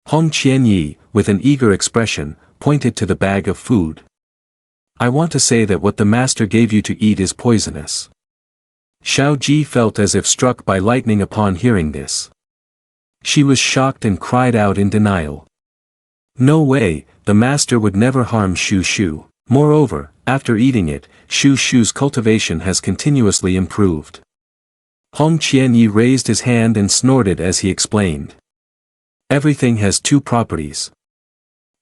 Hong Qianyi, with an eager expression, pointed to the bag of food. I want to say that what the master gave you to eat is poisonous. Xiao Ji felt as if struck by lightning upon hearing this. She was shocked and cried out in denial. No way, the master would never harm Shu Shu. Moreover, after eating it, Shu Shu's cultivation has continuously improved. Hong Qianyi raised his hand and snorted as he explained. Everything has two properties.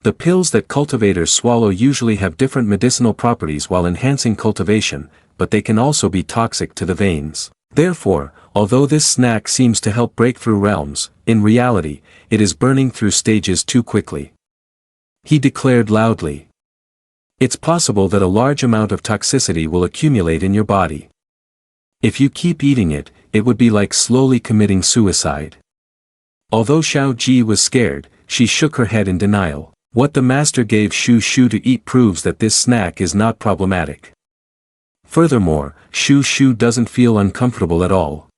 The pills that cultivators swallow usually have different medicinal properties while enhancing cultivation, but they can also be toxic to the veins. Therefore, although this snack seems to help break through realms, in reality, it is burning through stages too quickly. He declared loudly. It's possible that a large amount of toxicity will accumulate in your body. If you keep eating it, it would be like slowly committing suicide. Although Xiao Ji was scared, she shook her head in denial. What the master gave Shu Shu to eat proves that this snack is not problematic. Furthermore, Shu Shu doesn't feel uncomfortable at all.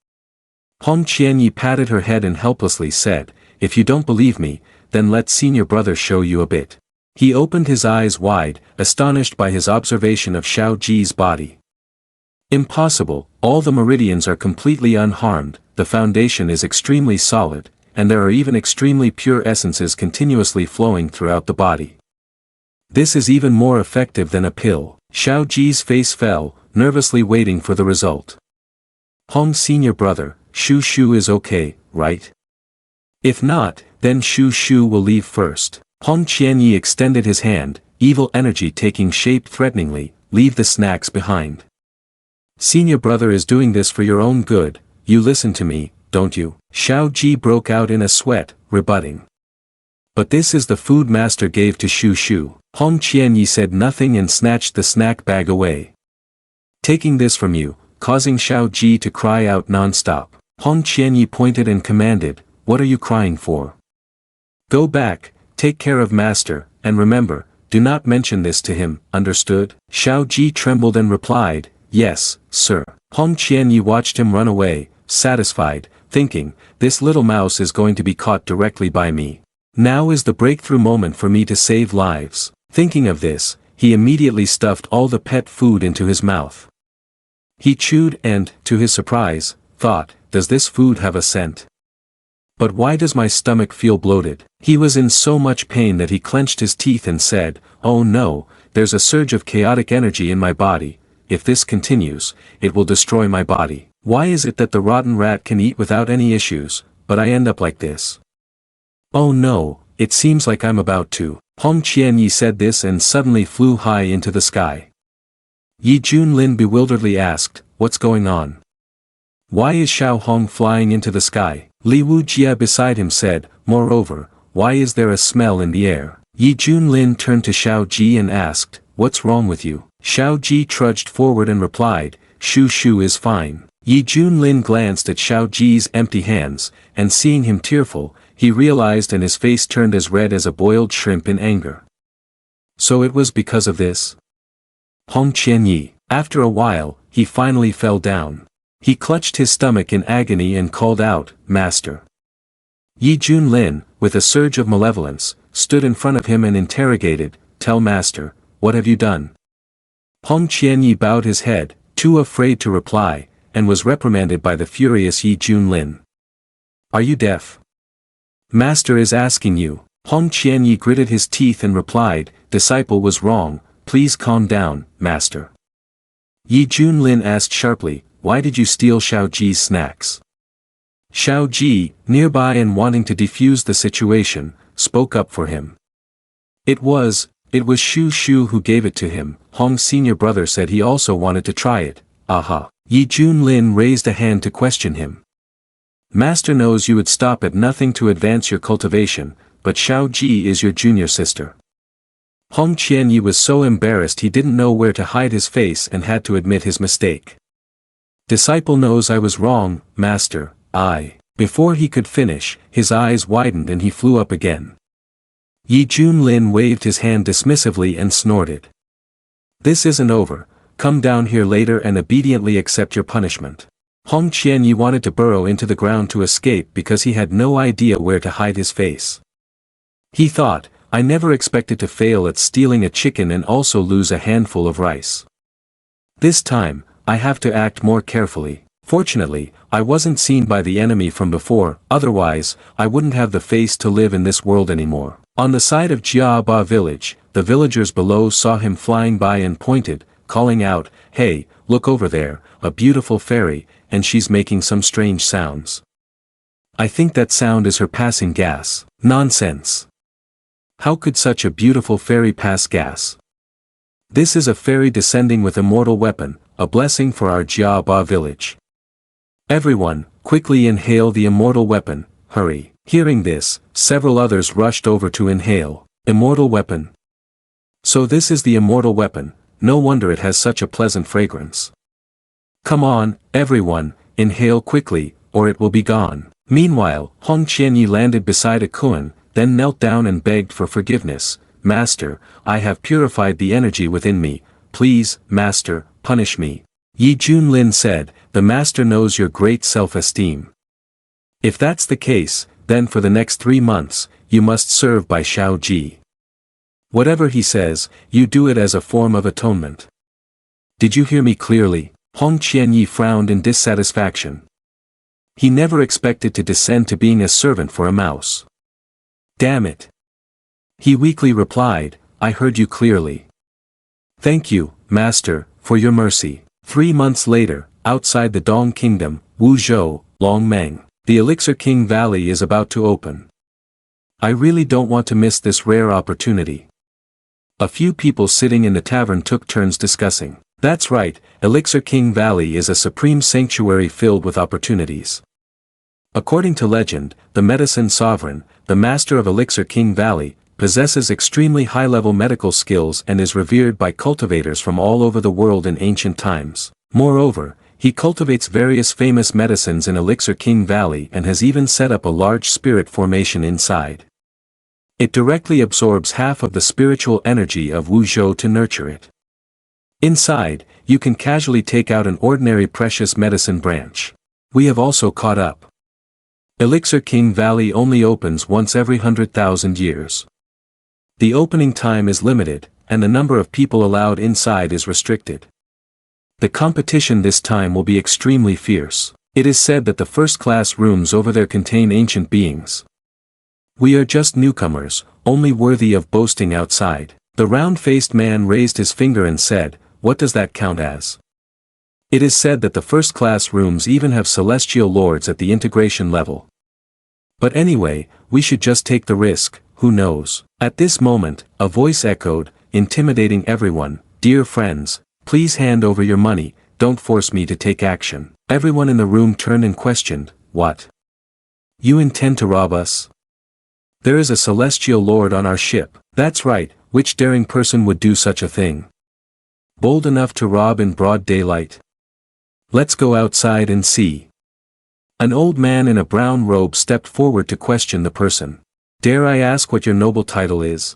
Hong Qianyi patted her head and helplessly said, if you don't believe me, then let senior brother show you a bit. He opened his eyes wide, astonished by his observation of Xiao Ji's body. Impossible, all the meridians are completely unharmed, the foundation is extremely solid, and there are even extremely pure essences continuously flowing throughout the body. This is even more effective than a pill. Xiao Ji's face fell, nervously waiting for the result. Hong senior brother, Shu Shu is okay, right? If not, then Shu Shu will leave first. Hong Qianyi extended his hand, evil energy taking shape threateningly, leave the snacks behind. Senior brother is doing this for your own good, you listen to me, don't you? Xiao Ji broke out in a sweat, rebutting. But this is the food master gave to Shu Shu. Hong Qianyi said nothing and snatched the snack bag away. Taking this from you, causing Xiao Ji to cry out non-stop. Hong Qianyi pointed and commanded, what are you crying for? Go back, take care of master, and remember, do not mention this to him, understood? Xiao Ji trembled and replied, yes, sir. Hong Qianyi watched him run away, satisfied, thinking, this little mouse is going to be caught directly by me. Now is the breakthrough moment for me to save lives. Thinking of this, he immediately stuffed all the pet food into his mouth. He chewed and, to his surprise, thought, does this food have a scent? But why does my stomach feel bloated? He was in so much pain that he clenched his teeth and said, oh no, there's a surge of chaotic energy in my body. If this continues, it will destroy my body. Why is it that the rotten rat can eat without any issues, but I end up like this? Oh no, it seems like I'm about to. Hong Qianyi said this and suddenly flew high into the sky. Yi Junlin bewilderedly asked, what's going on? Why is Xiao Hong flying into the sky? Li Wujia beside him said, moreover, why is there a smell in the air? Yi Junlin turned to Xiao Ji and asked, what's wrong with you? Xiao Ji trudged forward and replied, Shu Shu is fine. Yi Junlin glanced at Xiao Ji's empty hands, and seeing him tearful, he realized and his face turned as red as a boiled shrimp in anger. So it was because of this? Hong Qianyi. After a while, he finally fell down. He clutched his stomach in agony and called out, Master. Yi Junlin, with a surge of malevolence, stood in front of him and interrogated, tell Master, what have you done? Hong Qianyi bowed his head, too afraid to reply, and was reprimanded by the furious Yi Junlin. Are you deaf? Master is asking you. Hong Qianyi gritted his teeth and replied, disciple was wrong, please calm down, master. Yi Junlin asked sharply, why did you steal Xiao Ji's snacks? Xiao Ji, nearby and wanting to defuse the situation, spoke up for him. It was Shu Shu who gave it to him. Hong's senior brother said he also wanted to try it. Aha. Yi Junlin raised a hand to question him. Master knows you would stop at nothing to advance your cultivation, but Xiao Ji is your junior sister. Hong Qianyi was so embarrassed he didn't know where to hide his face and had to admit his mistake. Disciple knows I was wrong, master, I. Before he could finish, his eyes widened and he flew up again. Yi Junlin waved his hand dismissively and snorted. This isn't over, come down here later and obediently accept your punishment. Hong Qianyi wanted to burrow into the ground to escape because he had no idea where to hide his face. He thought, I never expected to fail at stealing a chicken and also lose a handful of rice. This time, I have to act more carefully. Fortunately, I wasn't seen by the enemy from before, otherwise, I wouldn't have the face to live in this world anymore. On the side of Jiaba village, the villagers below saw him flying by and pointed, calling out, hey, look over there, a beautiful fairy, and she's making some strange sounds. I think that sound is her passing gas. Nonsense. How could such a beautiful fairy pass gas? This is a fairy descending with immortal weapon, a blessing for our Jiaba village. Everyone, quickly inhale the immortal weapon, hurry. Hearing this, several others rushed over to inhale. Immortal weapon. So this is the immortal weapon, no wonder it has such a pleasant fragrance. Come on, everyone, inhale quickly, or it will be gone. Meanwhile, Hong Qianyi landed beside a koan, then knelt down and begged for forgiveness. Master, I have purified the energy within me, please, Master, punish me. Yi Junlin said, the Master knows your great self-esteem. If that's the case, then for the next 3 months, you must serve by Shao Ji. Whatever he says, you do it as a form of atonement. Did you hear me clearly? Hong Qianyi frowned in dissatisfaction. He never expected to descend to being a servant for a mouse. Damn it. He weakly replied, I heard you clearly. Thank you, Master, for your mercy. 3 months later, outside the Dong Kingdom, Wuzhou, Longmeng, the Elixir King Valley is about to open. I really don't want to miss this rare opportunity. A few people sitting in the tavern took turns discussing. That's right, Elixir King Valley is a supreme sanctuary filled with opportunities. According to legend, the medicine sovereign, the master of Elixir King Valley, possesses extremely high-level medical skills and is revered by cultivators from all over the world in ancient times. Moreover, he cultivates various famous medicines in Elixir King Valley and has even set up a large spirit formation inside. It directly absorbs half of the spiritual energy of Wuzhou to nurture it. Inside, you can casually take out an ordinary precious medicine branch. We have also caught up. Elixir King Valley only opens once every 100,000 years. The opening time is limited, and the number of people allowed inside is restricted. The competition this time will be extremely fierce. It is said that the first-class rooms over there contain ancient beings. We are just newcomers, only worthy of boasting outside. The round-faced man raised his finger and said, what does that count as? It is said that the first-class rooms even have celestial lords at the integration level. But anyway, we should just take the risk, who knows? At this moment, a voice echoed, intimidating everyone, dear friends, please hand over your money, don't force me to take action. Everyone in the room turned and questioned, what? You intend to rob us? There is a celestial lord on our ship. That's right, which daring person would do such a thing? Bold enough to rob in broad daylight? Let's go outside and see. An old man in a brown robe stepped forward to question the person. Dare I ask what your noble title is?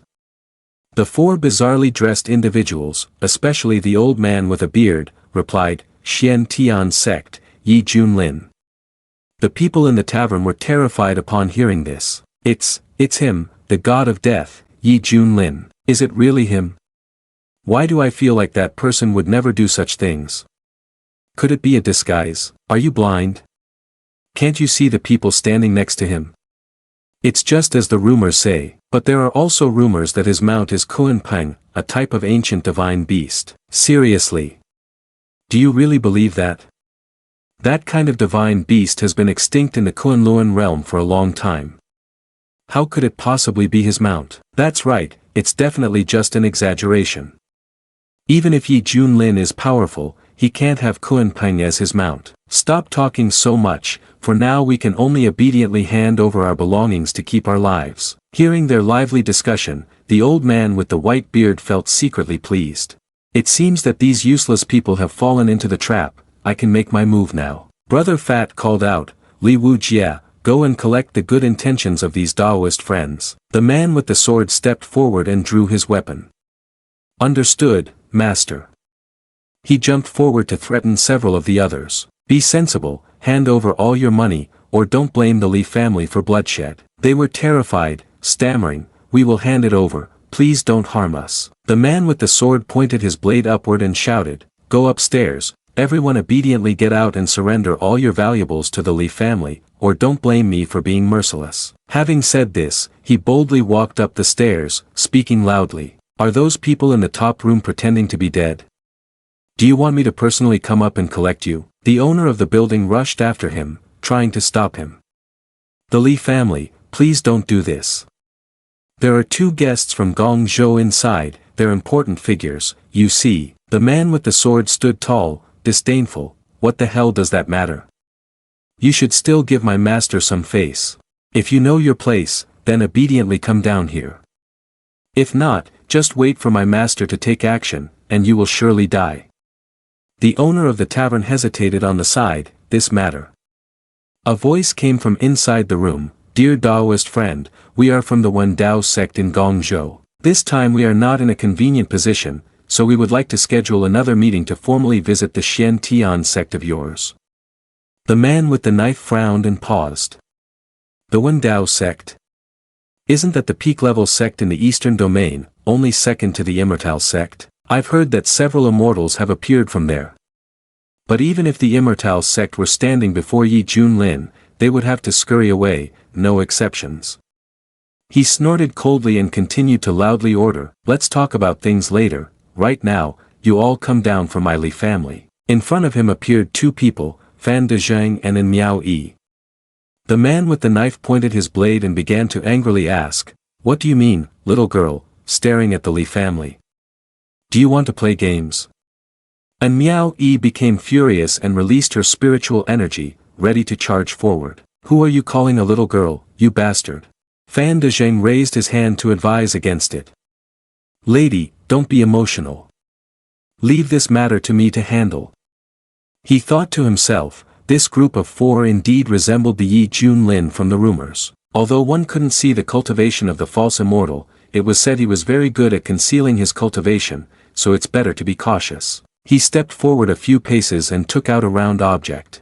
The 4 bizarrely dressed individuals, especially the old man with a beard, replied, Xian Tian sect, Yi Junlin. The people in the tavern were terrified upon hearing this. It's him, the god of death, Yi Junlin. Is it really him? Why do I feel like that person would never do such things? Could it be a disguise? Are you blind? Can't you see the people standing next to him? It's just as the rumors say, but there are also rumors that his mount is Kuan-Peng, a type of ancient divine beast. Seriously? Do you really believe that? That kind of divine beast has been extinct in the Kunlun realm for a long time. How could it possibly be his mount? That's right, it's definitely just an exaggeration. Even if Yi Junlin is powerful, he can't have Kuan-Peng as his mount. Stop talking so much, for now we can only obediently hand over our belongings to keep our lives. Hearing their lively discussion, the old man with the white beard felt secretly pleased. It seems that these useless people have fallen into the trap. I can make my move now. Brother Fat called out, Li Wujia, go and collect the good intentions of these Taoist friends. The man with the sword stepped forward and drew his weapon. Understood, Master. He jumped forward to threaten several of the others. Be sensible, hand over all your money, or don't blame the Li family for bloodshed. They were terrified, stammering, we will hand it over, please don't harm us. The man with the sword pointed his blade upward and shouted, go upstairs, everyone obediently get out and surrender all your valuables to the Li family, or don't blame me for being merciless. Having said this, he boldly walked up the stairs, speaking loudly. Are those people in the top room pretending to be dead? Do you want me to personally come up and collect you? The owner of the building rushed after him, trying to stop him. The Li family, please don't do this. There are two guests from Guangzhou inside, they're important figures, you see. The man with the sword stood tall, disdainful. What the hell does that matter? You should still give my master some face. If you know your place, then obediently come down here. If not, just wait for my master to take action, and you will surely die. The owner of the tavern hesitated on the side, this matter. A voice came from inside the room, dear Taoist friend, we are from the Wen Dao sect in Guangzhou. This time we are not in a convenient position, so we would like to schedule another meeting to formally visit the Xian Tian sect of yours. The man with the knife frowned and paused. The Wen Dao sect? Isn't that the peak-level sect in the Eastern Domain, only second to the Immortal sect? I've heard that several immortals have appeared from there. But even if the Immortal sect were standing before Yi Junlin, they would have to scurry away, no exceptions. He snorted coldly and continued to loudly order, let's talk about things later, right now, you all come down from my Li family. In front of him appeared two people, Fan Dezheng and An Meow Ei. The man with the knife pointed his blade and began to angrily ask, what do you mean, little girl, staring at the Li family? Do you want to play games? An Meow Ei became furious and released her spiritual energy, ready to charge forward. Who are you calling a little girl, you bastard? Fan Dezheng raised his hand to advise against it. Lady, don't be emotional. Leave this matter to me to handle. He thought to himself, this group of four indeed resembled the Yi Junlin from the rumors. Although one couldn't see the cultivation of the false immortal, it was said he was very good at concealing his cultivation, so it's better to be cautious. He stepped forward a few paces and took out a round object.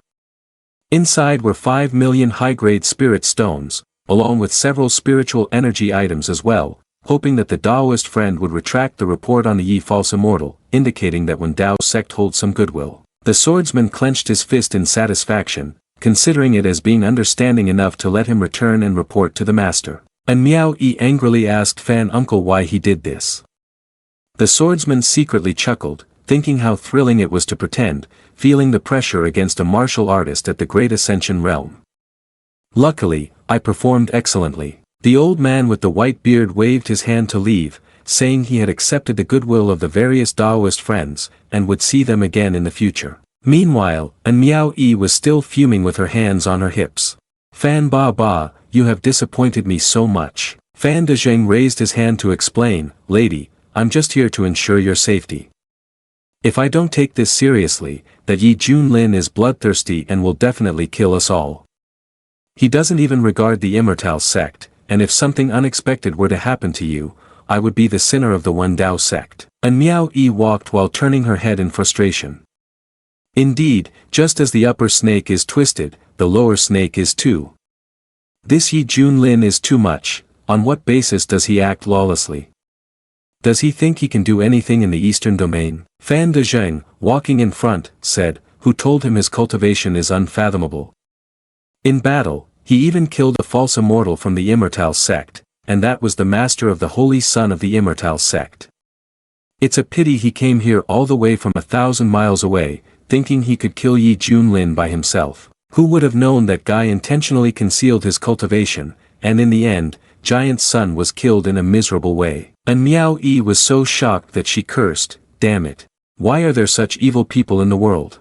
Inside were 5 million high-grade spirit stones, along with several spiritual energy items as well, hoping that the Taoist friend would retract the report on the Yi false immortal, indicating that Wen Dao sect holds some goodwill. The swordsman clenched his fist in satisfaction, considering it as being understanding enough to let him return and report to the master. An Meow Ei angrily asked Fan Uncle why he did this. The swordsman secretly chuckled, thinking how thrilling it was to pretend, feeling the pressure against a martial artist at the Great Ascension realm. Luckily, I performed excellently. The old man with the white beard waved his hand to leave, saying he had accepted the goodwill of the various Taoist friends, and would see them again in the future. Meanwhile, An Meow Ei was still fuming with her hands on her hips. Fan Ba Ba, you have disappointed me so much. Fan Dezheng raised his hand to explain, lady, I'm just here to ensure your safety. If I don't take this seriously, that Yi Junlin is bloodthirsty and will definitely kill us all. He doesn't even regard the Immortal sect, and if something unexpected were to happen to you, I would be the sinner of the Wen Dao sect. An Meow Ei walked while turning her head in frustration. Indeed, just as the upper snake is twisted, the lower snake is too. This Yi Junlin is too much. On what basis does he act lawlessly? Does he think he can do anything in the Eastern Domain? Fan Dezheng, walking in front, said, who told him his cultivation is unfathomable. In battle, he even killed a false immortal from the Immortal sect, and that was the master of the holy son of the Immortal sect. It's a pity he came here all the way from 1,000 miles away, thinking he could kill Yi Junlin by himself. Who would have known that guy intentionally concealed his cultivation, and in the end, Giant's son was killed in a miserable way. An Meow Ei was so shocked that she cursed, damn it. Why are there such evil people in the world?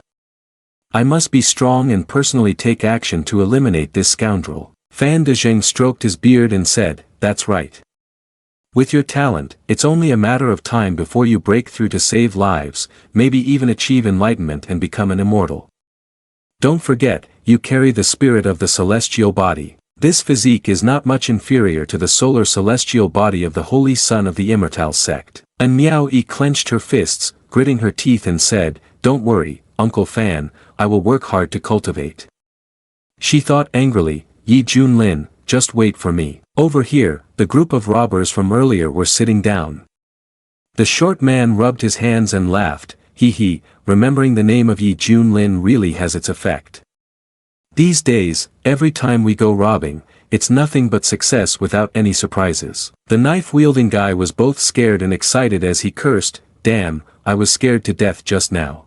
I must be strong and personally take action to eliminate this scoundrel. Fan Dezheng stroked his beard and said, that's right. With your talent, it's only a matter of time before you break through to save lives, maybe even achieve enlightenment and become an immortal. Don't forget, you carry the spirit of the celestial body. This physique is not much inferior to the solar celestial body of the holy son of the Immortal sect. An Meow Ei clenched her fists, gritting her teeth and said, don't worry, Uncle Fan, I will work hard to cultivate. She thought angrily, Yi Junlin, just wait for me. Over here, the group of robbers from earlier were sitting down. The short man rubbed his hands and laughed, hee, remembering the name of Yi Junlin really has its effect. These days, every time we go robbing, it's nothing but success without any surprises. The knife-wielding guy was both scared and excited as he cursed, damn, I was scared to death just now.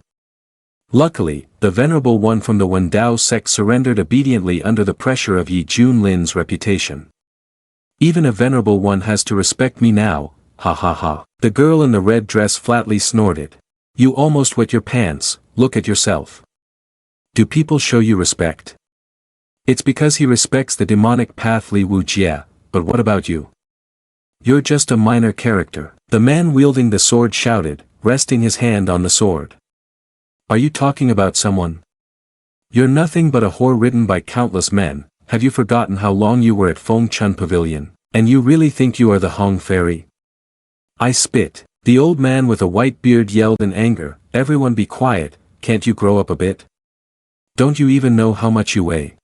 Luckily, the venerable one from the Wendao sect surrendered obediently under the pressure of Yi Junlin's reputation. Even a venerable one has to respect me now, ha ha ha. The girl in the red dress flatly snorted. You almost wet your pants, look at yourself. Do people show you respect? It's because he respects the demonic path Li Wujie, but what about you? You're just a minor character. The man wielding the sword shouted, resting his hand on the sword. Are you talking about someone? You're nothing but a whore ridden by countless men. Have you forgotten how long you were at Fengchun Pavilion? And you really think you are the Hong Fairy? I spit. The old man with a white beard yelled in anger, everyone be quiet, can't you grow up a bit? Don't you even know how much you weigh?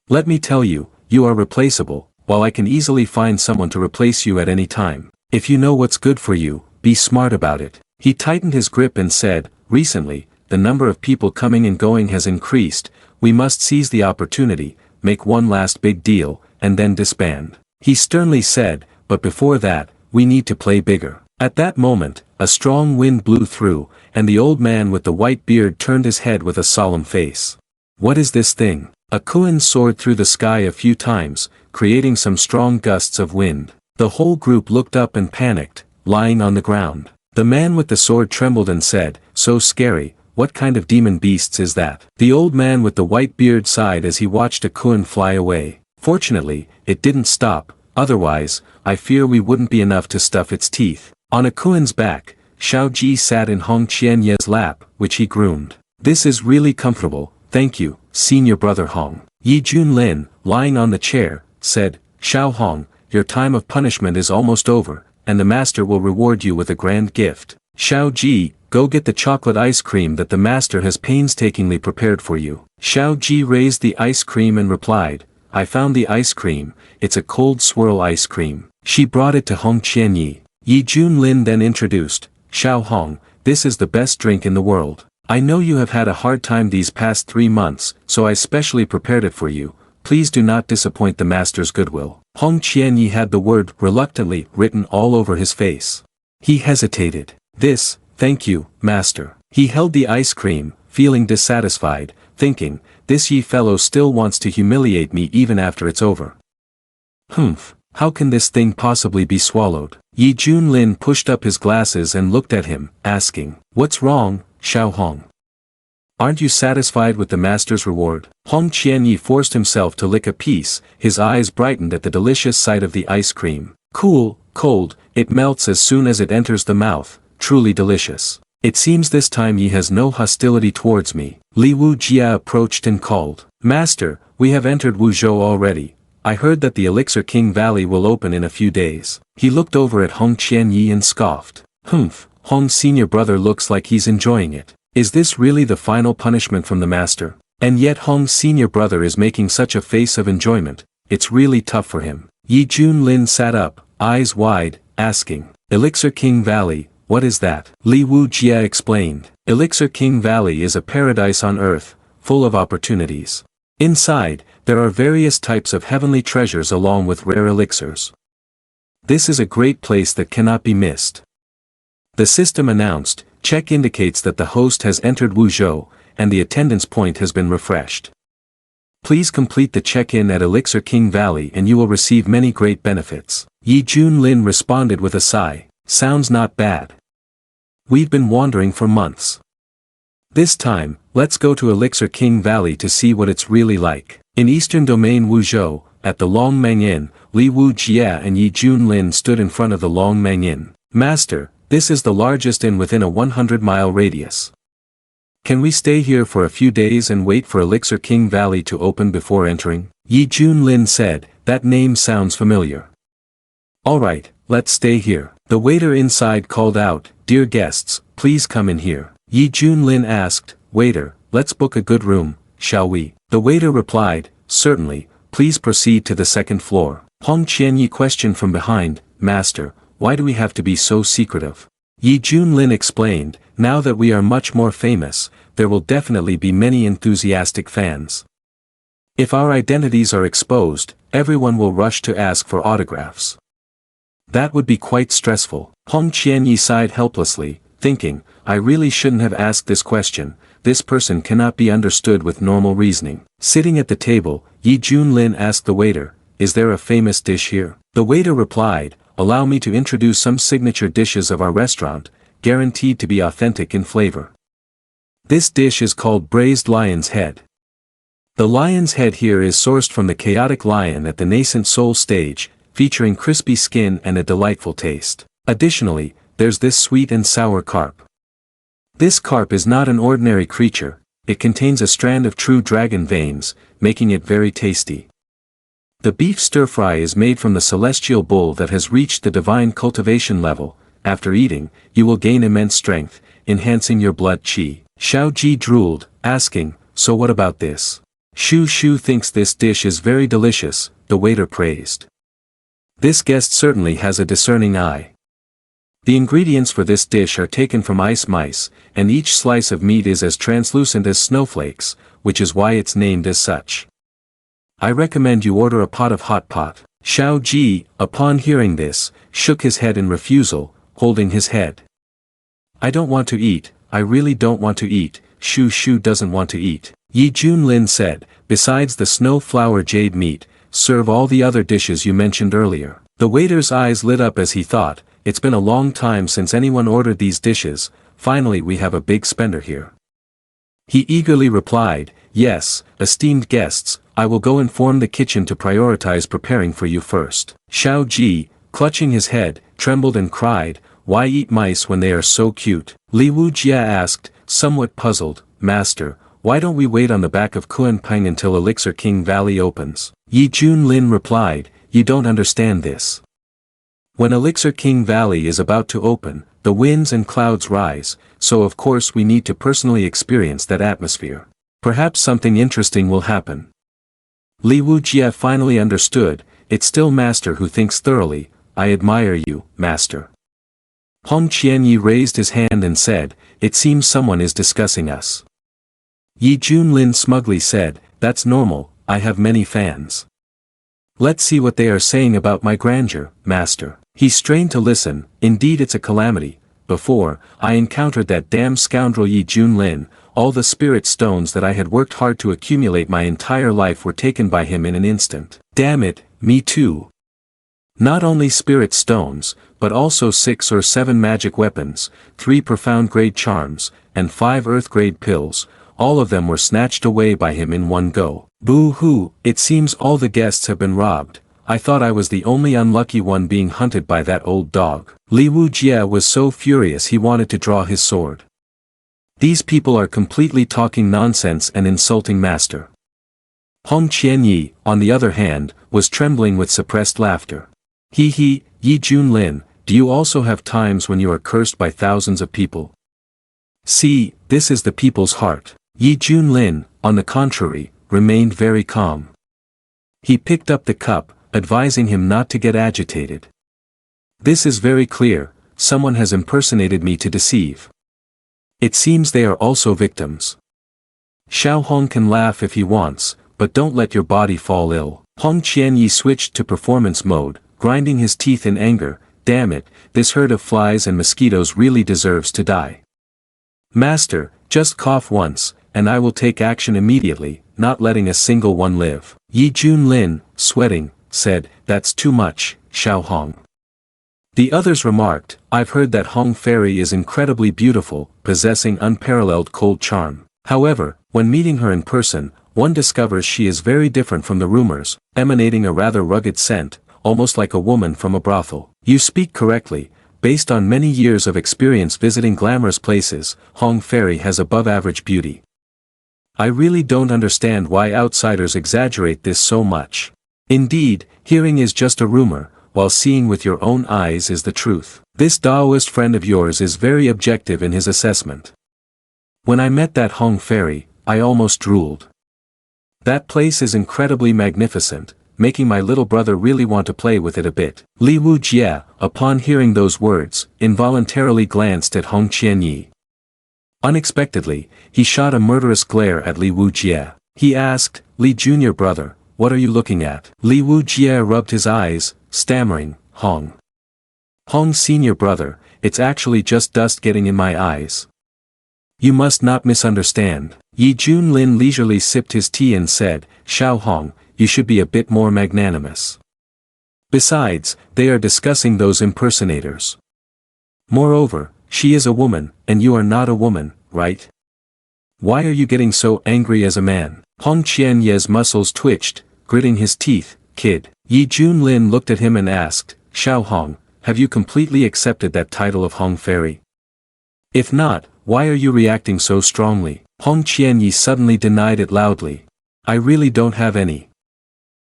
Let me tell you, you are replaceable, while I can easily find someone to replace you at any time. If you know what's good for you, be smart about it. He tightened his grip and said, recently, the number of people coming and going has increased, we must seize the opportunity, make one last big deal, and then disband. He sternly said, but before that, we need to play bigger. At that moment, a strong wind blew through, and the old man with the white beard turned his head with a solemn face. What is this thing? A Kuan soared through the sky a few times, creating some strong gusts of wind. The whole group looked up and panicked, lying on the ground. The man with the sword trembled and said, so scary, what kind of demon beasts is that? The old man with the white beard sighed as he watched a Kuan fly away. Fortunately, it didn't stop, otherwise, I fear we wouldn't be enough to stuff its teeth. On a Kuan's back, Xiao Ji sat in Hong Qianye's lap, which he groomed. This is really comfortable, thank you, senior brother Hong. Yi Junlin, lying on the chair, said, Xiao Hong, your time of punishment is almost over, and the master will reward you with a grand gift. Xiao Ji, go get the chocolate ice cream that the master has painstakingly prepared for you. Xiao Ji raised the ice cream and replied, I found the ice cream, it's a cold swirl ice cream. She brought it to Hong Qianyi. Yi Junlin then introduced, Xiao Hong, this is the best drink in the world. I know you have had a hard time these past 3 months, so I specially prepared it for you. Please do not disappoint the master's goodwill. Hong Qianyi had the word reluctantly written all over his face. He hesitated. This, thank you, master. He held the ice cream, feeling dissatisfied, thinking, this Yi fellow still wants to humiliate me even after it's over. Humph, how can this thing possibly be swallowed? Yi Junlin pushed up his glasses and looked at him, asking, what's wrong, Xiao Hong? Aren't you satisfied with the master's reward? Hong Qianyi forced himself to lick a piece, his eyes brightened at the delicious sight of the ice cream. Cool, cold, it melts as soon as it enters the mouth, truly delicious. It seems this time Yi has no hostility towards me. Li Wujie approached and called, Master, we have entered Wuzhou already. I heard that the Elixir King Valley will open in a few days. He looked over at Hong Qianyi and scoffed. Humph, Hong's senior brother looks like he's enjoying it. Is this really the final punishment from the master? And yet Hong's senior brother is making such a face of enjoyment, it's really tough for him. Yi Junlin sat up, eyes wide, asking, Elixir King Valley, what is that? Li Wujie explained. Elixir King Valley is a paradise on earth, full of opportunities. Inside, there are various types of heavenly treasures along with rare elixirs. This is a great place that cannot be missed. The system announced, check indicates that the host has entered Wuzhou, and the attendance point has been refreshed. Please complete the check-in at Elixir King Valley and you will receive many great benefits. Yi Junlin responded with a sigh, sounds not bad. We've been wandering for months. This time, let's go to Elixir King Valley to see what it's really like. In Eastern Domain Wuzhou, at the Long Mangyin, Li Wujie and Yi Junlin stood in front of the Long Mangyin. Master, this is the largest inn within a 100-mile radius. Can we stay here for a few days and wait for Elixir King Valley to open before entering? Yi Junlin said, that name sounds familiar. Alright, let's stay here. The waiter inside called out, dear guests, please come in here. Yi Junlin asked, waiter, let's book a good room, shall we? The waiter replied, certainly, please proceed to the second floor. Hong Qianyi questioned from behind, Master, why do we have to be so secretive? Yi Junlin explained, now that we are much more famous, there will definitely be many enthusiastic fans. If our identities are exposed, everyone will rush to ask for autographs. That would be quite stressful. Hong Qianyi sighed helplessly, thinking, I really shouldn't have asked this question, this person cannot be understood with normal reasoning. Sitting at the table, Yi Junlin asked the waiter, is there a famous dish here? The waiter replied, allow me to introduce some signature dishes of our restaurant, guaranteed to be authentic in flavor. This dish is called braised lion's head. The lion's head here is sourced from the chaotic lion at the nascent soul stage, featuring crispy skin and a delightful taste. Additionally, there's this sweet and sour carp. This carp is not an ordinary creature, it contains a strand of true dragon veins, making it very tasty. The beef stir-fry is made from the celestial bull that has reached the divine cultivation level. After eating, you will gain immense strength, enhancing your blood qi. Xiao Ji drooled, asking, so what about this? Shu Shu thinks this dish is very delicious, the waiter praised. This guest certainly has a discerning eye. The ingredients for this dish are taken from ice mice, and each slice of meat is as translucent as snowflakes, which is why it's named as such. I recommend you order a pot of hot pot. Xiao Ji, upon hearing this, shook his head in refusal, holding his head. I don't want to eat, I really don't want to eat, Shu Shu doesn't want to eat. Yi Junlin said, besides the snow flower jade meat, serve all the other dishes you mentioned earlier. The waiter's eyes lit up as he thought, it's been a long time since anyone ordered these dishes, finally we have a big spender here. He eagerly replied, yes, esteemed guests, I will go inform the kitchen to prioritize preparing for you first. Xiao Ji, clutching his head, trembled and cried, why eat mice when they are so cute? Li Wujia asked, somewhat puzzled, Master, why don't we wait on the back of Kuanping until Elixir King Valley opens? Yi Junlin replied, you don't understand this. When Elixir King Valley is about to open, the winds and clouds rise, so of course we need to personally experience that atmosphere. Perhaps something interesting will happen. Li Wujia finally understood, it's still Master who thinks thoroughly, I admire you, Master. Hong Qianyi raised his hand and said, it seems someone is discussing us. Yi Junlin smugly said, that's normal, I have many fans. Let's see what they are saying about my grandeur, Master. He strained to listen, indeed it's a calamity, before, I encountered that damn scoundrel Yi Junlin, all the spirit stones that I had worked hard to accumulate my entire life were taken by him in an instant. Damn it, me too. Not only spirit stones, but also 6 or 7 magic weapons, 3 profound grade charms, and 5 earth grade pills, all of them were snatched away by him in one go. Boo-hoo, it seems all the guests have been robbed, I thought I was the only unlucky one being hunted by that old dog. Li Wujia was so furious he wanted to draw his sword. These people are completely talking nonsense and insulting Master. Hong Qianyi, on the other hand, was trembling with suppressed laughter. He, Yi Junlin, do you also have times when you are cursed by thousands of people? See, this is the people's heart. Yi Junlin, on the contrary, remained very calm. He picked up the cup, advising him not to get agitated. This is very clear, someone has impersonated me to deceive. It seems they are also victims. Xiao Hong can laugh if he wants, but don't let your body fall ill. Hong Qianyi switched to performance mode, grinding his teeth in anger, damn it, this herd of flies and mosquitoes really deserves to die. Master, just cough once, and I will take action immediately, not letting a single one live. Yi Junlin, sweating, said, that's too much, Xiao Hong. The others remarked, I've heard that Hong Fairy is incredibly beautiful, possessing unparalleled cold charm. However, when meeting her in person, one discovers she is very different from the rumors, emanating a rather rugged scent, almost like a woman from a brothel. You speak correctly, based on many years of experience visiting glamorous places, Hong Fairy has above-average beauty. I really don't understand why outsiders exaggerate this so much. Indeed, hearing is just a rumor, while seeing with your own eyes is the truth. This Taoist friend of yours is very objective in his assessment. When I met that Hong Fairy, I almost drooled. That place is incredibly magnificent, making my little brother really want to play with it a bit. Li Wujie, upon hearing those words, involuntarily glanced at Hong Qianyi. Unexpectedly, he shot a murderous glare at Li Wujie. He asked, "Li Junior brother, what are you looking at?" Li Wujie rubbed his eyes, stammering, Hong Senior brother, it's actually just dust getting in my eyes. You must not misunderstand. Yi Junlin leisurely sipped his tea and said, Xiao Hong, you should be a bit more magnanimous. Besides, they are discussing those impersonators. Moreover, she is a woman, and you are not a woman, right? Why are you getting so angry as a man? Hong Qianye's muscles twitched, gritting his teeth. Kid. Yi Junlin looked at him and asked, Xiao Hong, have you completely accepted that title of Hong Fairy? If not, why are you reacting so strongly? Hong Qianyi suddenly denied it loudly. I really don't have any.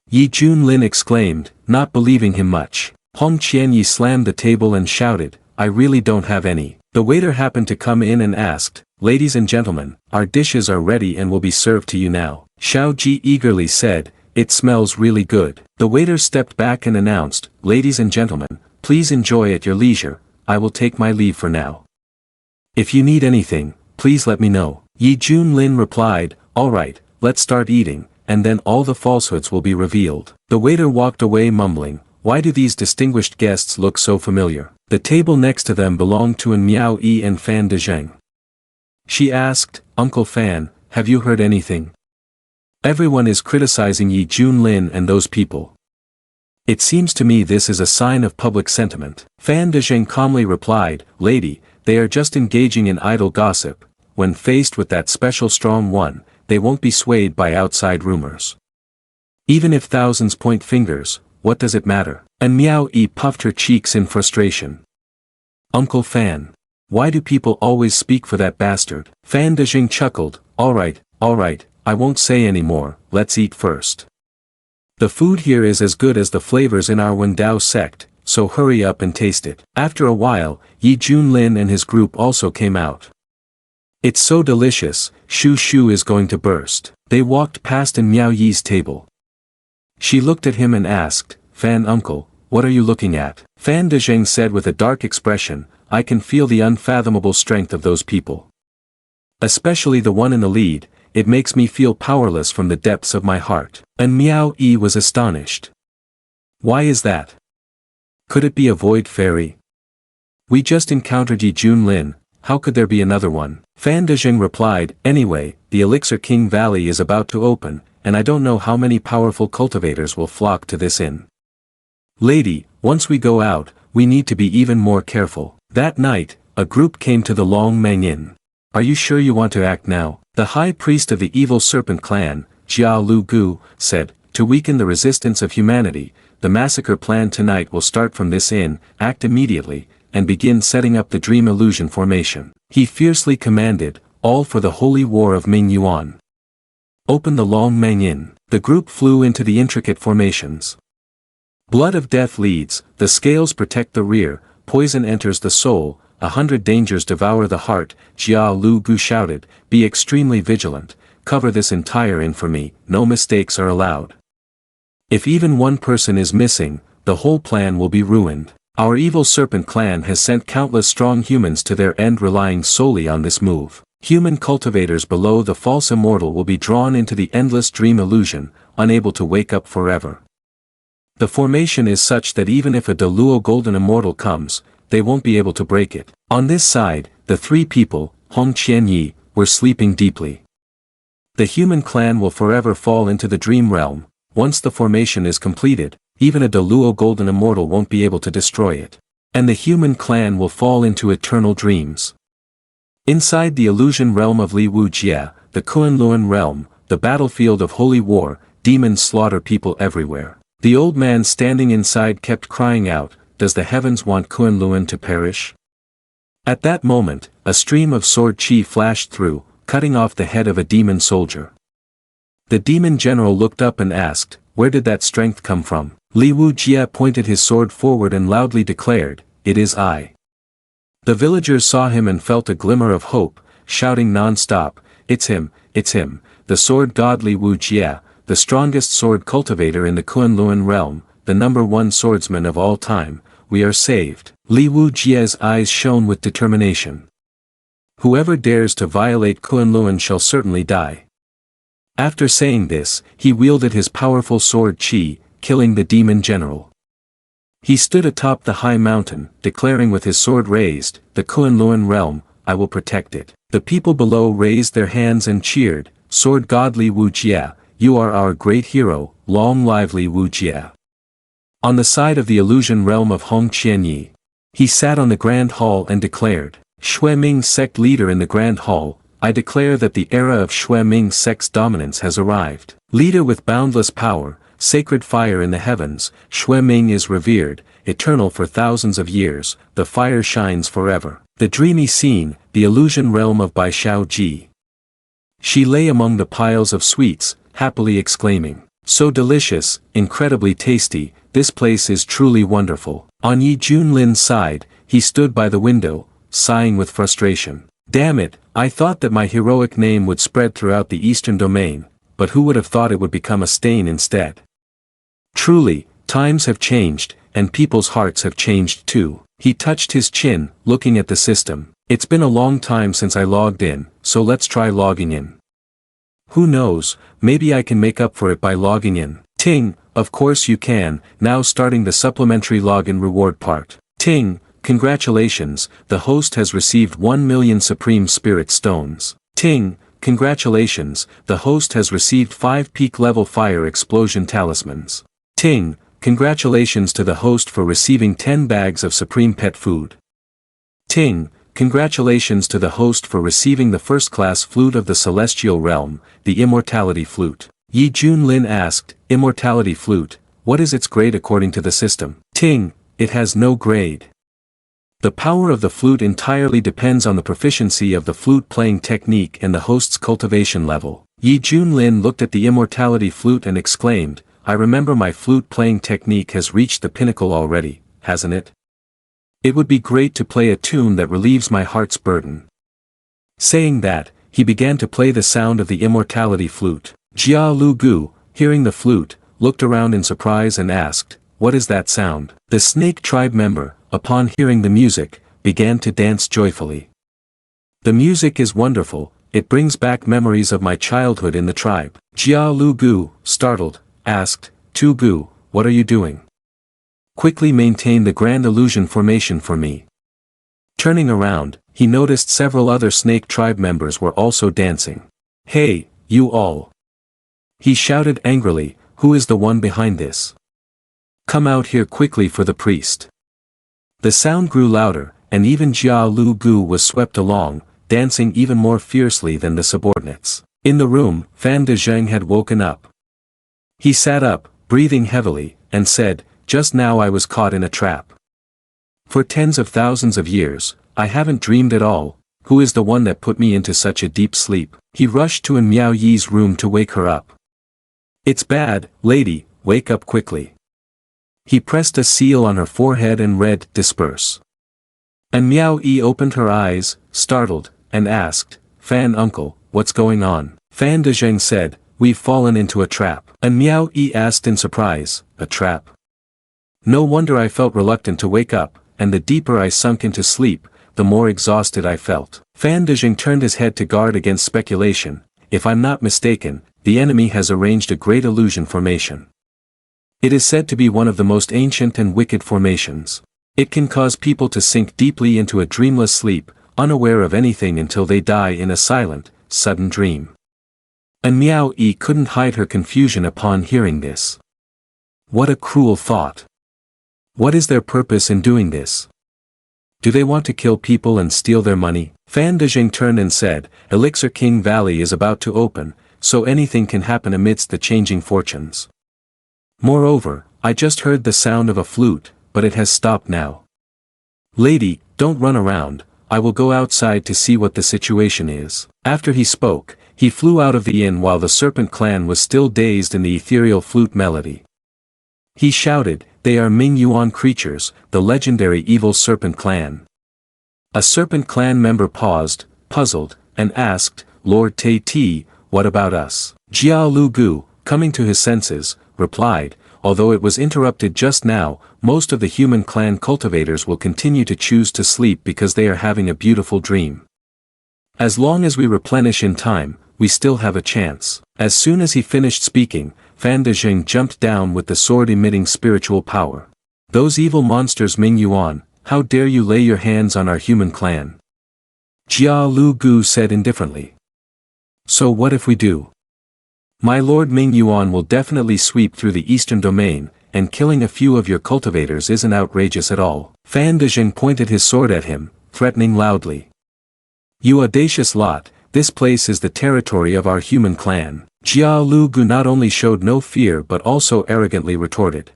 Yi Junlin exclaimed, not believing him much. Hong Qianyi slammed the table and shouted, I really don't have any. The waiter happened to come in and asked, Ladies and gentlemen, our dishes are ready and will be served to you now. Xiao Ji eagerly said, It smells really good. The waiter stepped back and announced, Ladies and gentlemen, please enjoy at your leisure, I will take my leave for now. If you need anything, please let me know. Yi Junlin replied, Alright, let's start eating, and then all the falsehoods will be revealed. The waiter walked away mumbling, Why do these distinguished guests look so familiar? The table next to them belonged to An Meow Ei and Fan Dezheng. She asked, Uncle Fan, have you heard anything? Everyone is criticizing Yi Junlin and those people. It seems to me this is a sign of public sentiment. Fan Dezheng calmly replied, Lady, they are just engaging in idle gossip. When faced with that special strong one, they won't be swayed by outside rumors. Even if thousands point fingers, what does it matter? An Meow Ei puffed her cheeks in frustration. Uncle Fan. Why do people always speak for that bastard? Fan Dezheng chuckled, alright, I won't say any more, let's eat first. The food here is as good as the flavors in our Wendao sect, so hurry up and taste it. After a while, Yi Junlin and his group also came out. It's so delicious, Shu Shu is going to burst. They walked past An Meow Ei's table. She looked at him and asked, Fan uncle, what are you looking at? Fan Dezheng said with a dark expression, I can feel the unfathomable strength of those people. Especially the one in the lead, it makes me feel powerless from the depths of my heart. An Meow Ei was astonished. Why is that? Could it be a void fairy? We just encountered Yi Junlin, how could there be another one? Fan Dezheng replied, Anyway, the Elixir King Valley is about to open, and I don't know how many powerful cultivators will flock to this inn. Lady, once we go out, we need to be even more careful. That night, a group came to the Long Meng Inn. Are you sure you want to act now? The high priest of the evil serpent clan, Jia Lu Gu, said, To weaken the resistance of humanity, the massacre plan tonight will start from this inn, act immediately, and begin setting up the dream illusion formation. He fiercely commanded, all for the holy war of Ming Yuan. Open the Long Meng Inn. The group flew into the intricate formations. Blood of death leads, the scales protect the rear, poison enters the soul, 100 dangers devour the heart, Jia Lu Gu shouted, be extremely vigilant, cover this entire inn for me, no mistakes are allowed. If even one person is missing, the whole plan will be ruined. Our evil serpent clan has sent countless strong humans to their end relying solely on this move. Human cultivators below the false immortal will be drawn into the endless dream illusion, unable to wake up forever. The formation is such that even if a Deluo golden immortal comes, they won't be able to break it. On this side, the three people, Hong Qianyi, were sleeping deeply. The human clan will forever fall into the dream realm. Once the formation is completed, even a Deluo golden immortal won't be able to destroy it. And the human clan will fall into eternal dreams. Inside the illusion realm of Li Wujie, the Kunlun realm, the battlefield of holy war, demons slaughter people everywhere. The old man standing inside kept crying out, Does the heavens want Kunlun to perish? At that moment, a stream of sword chi flashed through, cutting off the head of a demon soldier. The demon general looked up and asked, Where did that strength come from? Li Wujie pointed his sword forward and loudly declared, It is I. The villagers saw him and felt a glimmer of hope, shouting non-stop, It's him, the sword godly Wu Jie, the strongest sword cultivator in the Kunlun realm, the #1 swordsman of all time, we are saved. Li Wu Jie's eyes shone with determination. Whoever dares to violate Kunlun shall certainly die. After saying this, he wielded his powerful sword Qi, killing the demon general. He stood atop the high mountain, declaring with his sword raised, the Kunlun realm, I will protect it. The people below raised their hands and cheered, sword godly Wu Jie, you are our great hero, long lively Wu Jie. On the side of the illusion realm of Hong Qianyi, he sat on the Grand Hall and declared, Shui Ming sect leader in the Grand Hall, I declare that the era of Shui Ming sect's dominance has arrived. Leader with boundless power, sacred fire in the heavens, Shui Ming is revered, eternal for thousands of years, the fire shines forever. The dreamy scene, the illusion realm of Bai Xiao Ji. She lay among the piles of sweets, happily exclaiming, so delicious, incredibly tasty, this place is truly wonderful. On Yi Junlin's side, he stood by the window, sighing with frustration. Damn it, I thought that my heroic name would spread throughout the eastern domain, but who would have thought it would become a stain instead? Truly, times have changed, and people's hearts have changed too. He touched his chin, looking at the system. It's been a long time since I logged in, so let's try logging in. Who knows, maybe I can make up for it by logging in. Ting, of course you can, now starting the supplementary login reward part. Ting, congratulations, the host has received 1 million Supreme Spirit Stones. Ting, congratulations, the host has received 5 peak level fire explosion talismans. Ting, congratulations to the host for receiving 10 bags of supreme pet food. Ting, congratulations to the host for receiving the first-class flute of the celestial realm, the immortality flute. Yi Junlin asked, immortality flute, what is its grade according to the system? Ting, it has no grade. The power of the flute entirely depends on the proficiency of the flute-playing technique and the host's cultivation level. Yi Junlin looked at the immortality flute and exclaimed, I remember my flute-playing technique has reached the pinnacle already, hasn't it? It would be great to play a tune that relieves my heart's burden. Saying that, he began to play the sound of the immortality flute. Jia Lu Gu, hearing the flute, looked around in surprise and asked, what is that sound? The snake tribe member, upon hearing the music, began to dance joyfully. The music is wonderful, it brings back memories of my childhood in the tribe. Jia Lu Gu, startled, asked, Tu Gu, what are you doing? Quickly maintain the grand illusion formation for me. Turning around, he noticed several other snake tribe members were also dancing. Hey, you all! He shouted angrily, who is the one behind this? Come out here quickly for the priest. The sound grew louder, and even Jia Lu Gu was swept along, dancing even more fiercely than the subordinates. In the room, Fan Dezheng had woken up. He sat up, breathing heavily, and said, just now I was caught in a trap. For tens of thousands of years, I haven't dreamed at all, who is the one that put me into such a deep sleep? He rushed to An Meow Ei's room to wake her up. It's bad, lady, wake up quickly. He pressed a seal on her forehead and read, disperse. An Meow Ei opened her eyes, startled, and asked, Fan uncle, what's going on? Fan Dezheng said, we've fallen into a trap. An Meow Ei asked in surprise, a trap? No wonder I felt reluctant to wake up, and the deeper I sunk into sleep, the more exhausted I felt. Fan Dezheng turned his head to guard against speculation. If I'm not mistaken, the enemy has arranged a great illusion formation. It is said to be one of the most ancient and wicked formations. It can cause people to sink deeply into a dreamless sleep, unaware of anything until they die in a silent, sudden dream. An Meow Ei couldn't hide her confusion upon hearing this. What a cruel thought. What is their purpose in doing this? Do they want to kill people and steal their money? Fan Dezheng turned and said, Elixir King Valley is about to open, so anything can happen amidst the changing fortunes. Moreover, I just heard the sound of a flute, but it has stopped now. Lady, don't run around, I will go outside to see what the situation is. After he spoke, he flew out of the inn while the Serpent clan was still dazed in the ethereal flute melody. He shouted, they are Ming Yuan creatures, the legendary evil Serpent clan. A Serpent clan member paused, puzzled, and asked, Lord Tai Ti, what about us? Jia Lu Gu, coming to his senses, replied, although it was interrupted just now, most of the human clan cultivators will continue to choose to sleep because they are having a beautiful dream. As long as we replenish in time, we still have a chance. As soon as he finished speaking, Fan Dezheng jumped down with the sword emitting spiritual power. Those evil monsters Ming Yuan, how dare you lay your hands on our human clan? Jia Lu Gu said indifferently. So what if we do? My lord Ming Yuan will definitely sweep through the eastern domain, and killing a few of your cultivators isn't outrageous at all. Fan Dezheng pointed his sword at him, threatening loudly. You audacious lot, this place is the territory of our human clan. Jia Lu Gu not only showed no fear but also arrogantly retorted.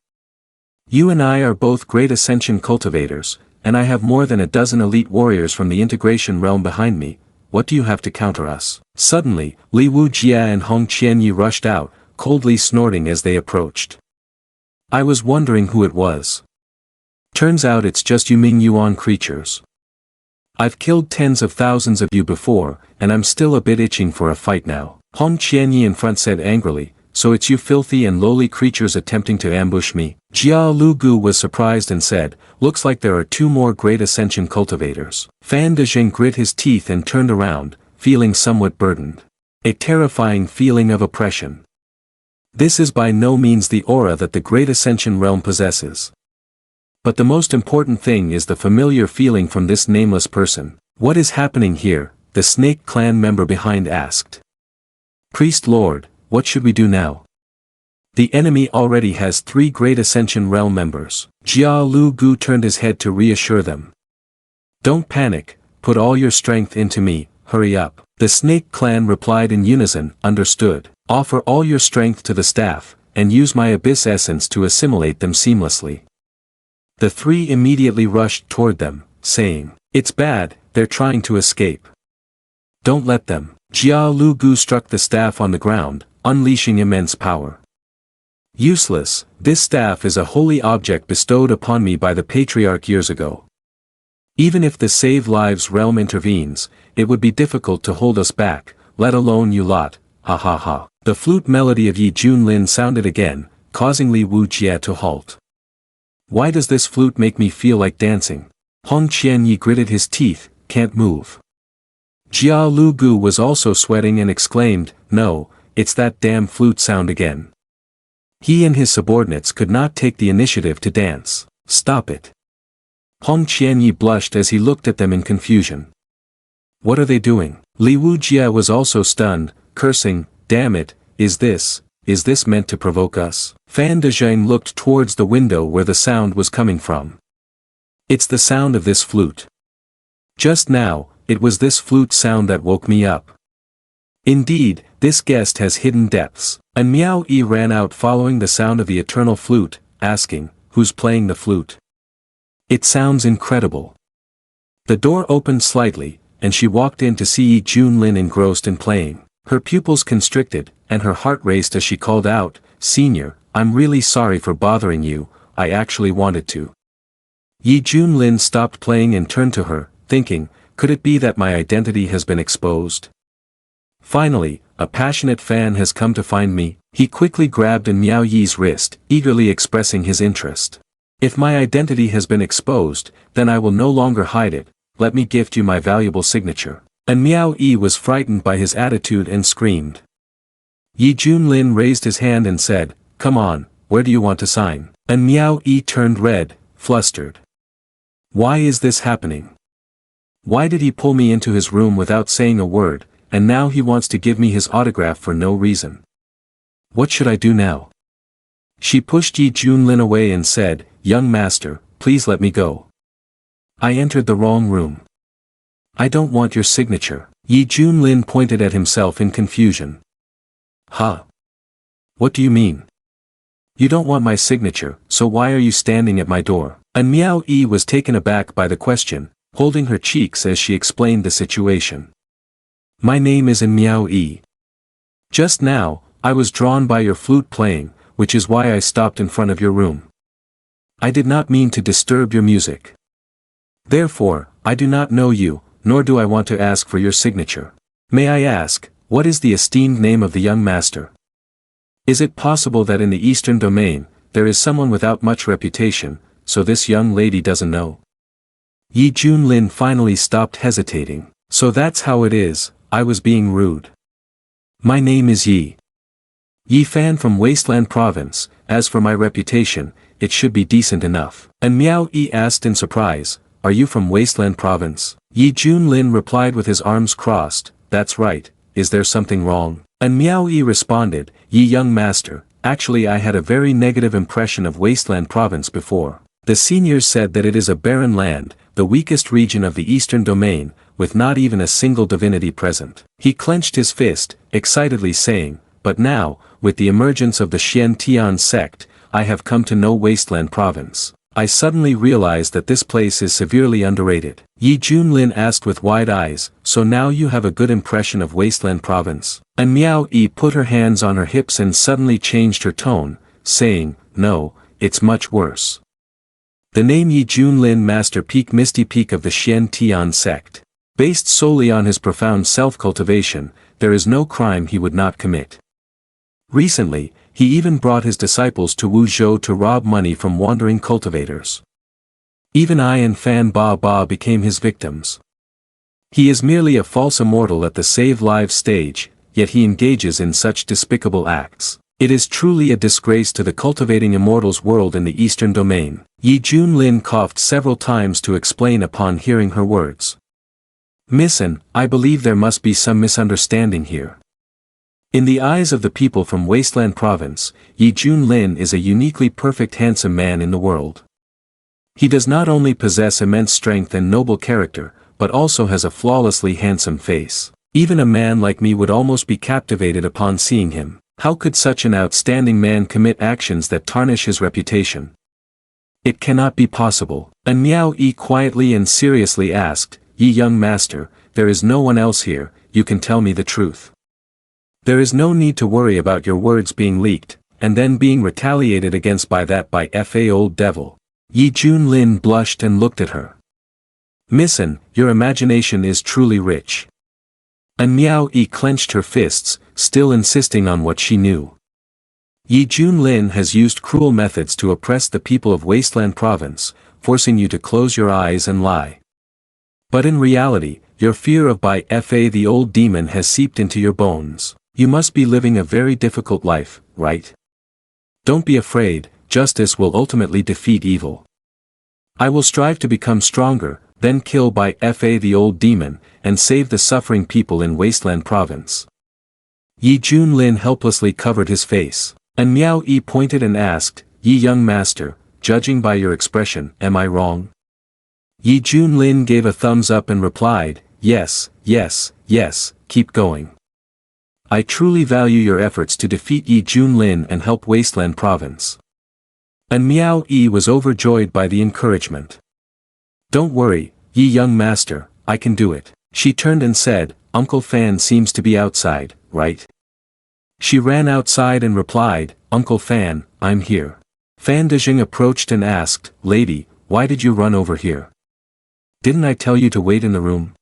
You and I are both great ascension cultivators, and I have more than a dozen elite warriors from the integration realm behind me. What do you have to counter us? Suddenly, Li Wu Jia and Hong Qianyi rushed out, coldly snorting as they approached. I was wondering who it was. Turns out it's just you Ming Yuan creatures. I've killed tens of thousands of you before, and I'm still a bit itching for a fight now. Hong Qianyi in front said angrily, so it's you filthy and lowly creatures attempting to ambush me. Jia Lu Gu was surprised and said, looks like there are two more great ascension cultivators. Fan Dezheng grit his teeth and turned around, feeling somewhat burdened. A terrifying feeling of oppression. This is by no means the aura that the great ascension realm possesses. But the most important thing is the familiar feeling from this nameless person. What is happening here? The Snake Clan member behind asked. Priest Lord, what should we do now? The enemy already has 3 great ascension realm members. Jia Lu Gu turned his head to reassure them. Don't panic, put all your strength into me, hurry up. The Snake Clan replied in unison, understood. Offer all your strength to the staff, and use my abyss essence to assimilate them seamlessly. The 3 immediately rushed toward them, saying, it's bad, they're trying to escape. Don't let them. Jia Lu Gu struck the staff on the ground, unleashing immense power. Useless, this staff is a holy object bestowed upon me by the patriarch years ago. Even if the Save Lives realm intervenes, it would be difficult to hold us back, let alone you lot, ha ha ha. The flute melody of Yi Junlin sounded again, causing Li Wu Jia to halt. Why does this flute make me feel like dancing? Hong Qianyi gritted his teeth, can't move. Jia Lu Gu was also sweating and exclaimed, no, it's that damn flute sound again. He and his subordinates could not take the initiative to dance. Stop it. Hong Qianyi blushed as he looked at them in confusion. What are they doing? Li Wu Jia was also stunned, cursing, damn it, is this meant to provoke us? Fan Dezheng looked towards the window where the sound was coming from. It's the sound of this flute. Just now, it was this flute sound that woke me up. Indeed, this guest has hidden depths. An Meow Ei ran out following the sound of the eternal flute, asking, who's playing the flute? It sounds incredible. The door opened slightly, and she walked in to see Yi Junlin engrossed in playing. Her pupils constricted, and her heart raced as she called out, Senior, I'm really sorry for bothering you, I actually wanted to. Yi Junlin stopped playing and turned to her, thinking, could it be that my identity has been exposed? Finally, a passionate fan has come to find me. He quickly grabbed An Meow Ei's wrist, eagerly expressing his interest. If my identity has been exposed, then I will no longer hide it, let me gift you my valuable signature. An Meow Ei was frightened by his attitude and screamed. Yi Junlin raised his hand and said, come on, where do you want to sign? An Meow Ei turned red, flustered. Why is this happening? Why did he pull me into his room without saying a word, and now he wants to give me his autograph for no reason? What should I do now? She pushed Yi Junlin away and said, young master, please let me go. I entered the wrong room. I don't want your signature. Yi Junlin pointed at himself in confusion. Huh? What do you mean? You don't want my signature, so why are you standing at my door? An Meow Ei was taken aback by the question, holding her cheeks as she explained the situation. My name is An Meow Ei. Just now, I was drawn by your flute playing, which is why I stopped in front of your room. I did not mean to disturb your music. Therefore, I do not know you, nor do I want to ask for your signature. May I ask, what is the esteemed name of the young master? Is it possible that in the eastern domain, there is someone without much reputation, so this young lady doesn't know? Yi Junlin finally stopped hesitating. So that's how it is, I was being rude. My name is Yi Fan from Wasteland Province. As for my reputation, it should be decent enough. An Meow Ei asked in surprise, are you from Wasteland Province? Yi Junlin replied with his arms crossed, that's right, is there something wrong? An Meow Ei responded, Yi young master, actually I had a very negative impression of Wasteland Province before. The seniors said that it is a barren land, the weakest region of the eastern domain, with not even a single divinity present. He clenched his fist, excitedly saying, but now, with the emergence of the Xian Tian sect, I have come to know Wasteland Province. I suddenly realized that this place is severely underrated. Yi Junlin asked with wide eyes, so now you have a good impression of Wasteland Province? An Meow Ei put her hands on her hips and suddenly changed her tone, saying, no, it's much worse. The name Yi Junlin Master Peak Misty Peak of the Xian Tian sect. Based solely on his profound self-cultivation, there is no crime he would not commit. Recently, he even brought his disciples to Wuzhou to rob money from wandering cultivators. Even I and Fan Ba Ba became his victims. He is merely a false immortal at the save lives stage, yet he engages in such despicable acts. It is truly a disgrace to the cultivating immortals world in the eastern domain. Yi Junlin coughed several times to explain upon hearing her words. Miss An, I believe there must be some misunderstanding here. In the eyes of the people from Wasteland Province, Yi Junlin is a uniquely perfect handsome man in the world. He does not only possess immense strength and noble character, but also has a flawlessly handsome face. Even a man like me would almost be captivated upon seeing him. How could such an outstanding man commit actions that tarnish his reputation? It cannot be possible. An Meow Ei quietly and seriously asked, Yi young master, there is no one else here, you can tell me the truth. There is no need to worry about your words being leaked, and then being retaliated against by Fa old devil. Yi Junlin blushed and looked at her. Miss An, your imagination is truly rich. An Meow Ei clenched her fists, still insisting on what she knew. Yi Junlin has used cruel methods to oppress the people of Wasteland Province, forcing you to close your eyes and lie. But in reality, your fear of Fa the old demon has seeped into your bones. You must be living a very difficult life, right? Don't be afraid, justice will ultimately defeat evil. I will strive to become stronger, then kill Fa the old demon, and save the suffering people in Wasteland Province. Yi Junlin helplessly covered his face. An Meow Ei pointed and asked, Yi young master, judging by your expression, am I wrong? Yi Junlin gave a thumbs up and replied, yes, yes, yes, keep going. I truly value your efforts to defeat Yi Junlin and help Wasteland Province. An Meow Ei was overjoyed by the encouragement. Don't worry, Yi young master, I can do it. She turned and said, Uncle Fan seems to be outside, right? She ran outside and replied, Uncle Fan, I'm here. Fan Dejing approached and asked, Lady, why did you run over here? Didn't I tell you to wait in the room?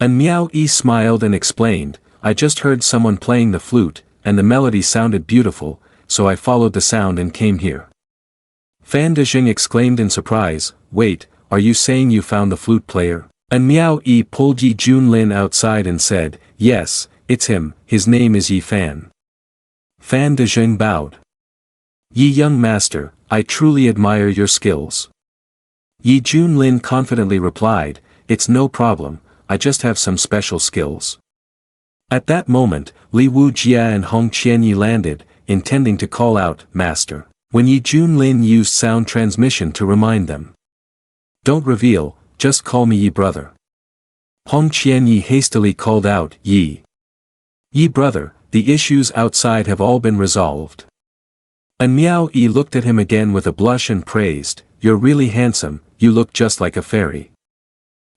An Meow Ei smiled and explained, I just heard someone playing the flute, and the melody sounded beautiful, so I followed the sound and came here. Fan Dejing exclaimed in surprise, wait, are you saying you found the flute player? An Meow Ei pulled Yi Junlin outside and said, yes, it's him, his name is Yi Fan. Fan Dejing bowed. Yi young master, I truly admire your skills. Yi Junlin confidently replied, it's no problem, I just have some special skills. At that moment, Li Wujia and Hong Qianyi landed, intending to call out, Master, when Yi Junlin used sound transmission to remind them. Don't reveal, just call me Yi brother. Hong Qianyi hastily called out, Yi. Yi brother, the issues outside have all been resolved. An Meow Ei looked at him again with a blush and praised, you're really handsome, you look just like a fairy.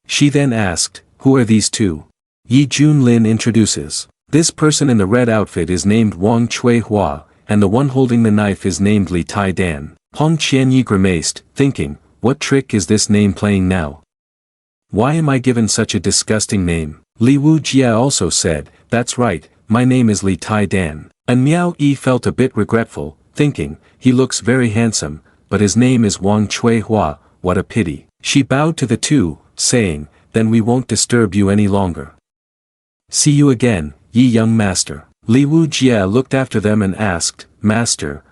She then asked, who are these two? Yi Junlin introduces. This person in the red outfit is named Wang Chui Hua, and the one holding the knife is named Li Tai Dan. Hong Qianyi grimaced, thinking, what trick is this name playing now? Why am I given such a disgusting name? Li Wujia also said, that's right, my name is Li Tai Dan. An Meow Ei felt a bit regretful, thinking, he looks very handsome, but his name is Wang Chui Hua, what a pity. She bowed to the two, saying, then we won't disturb you any longer. See you again, ye young master. Li Wu Jie looked after them and asked, Master,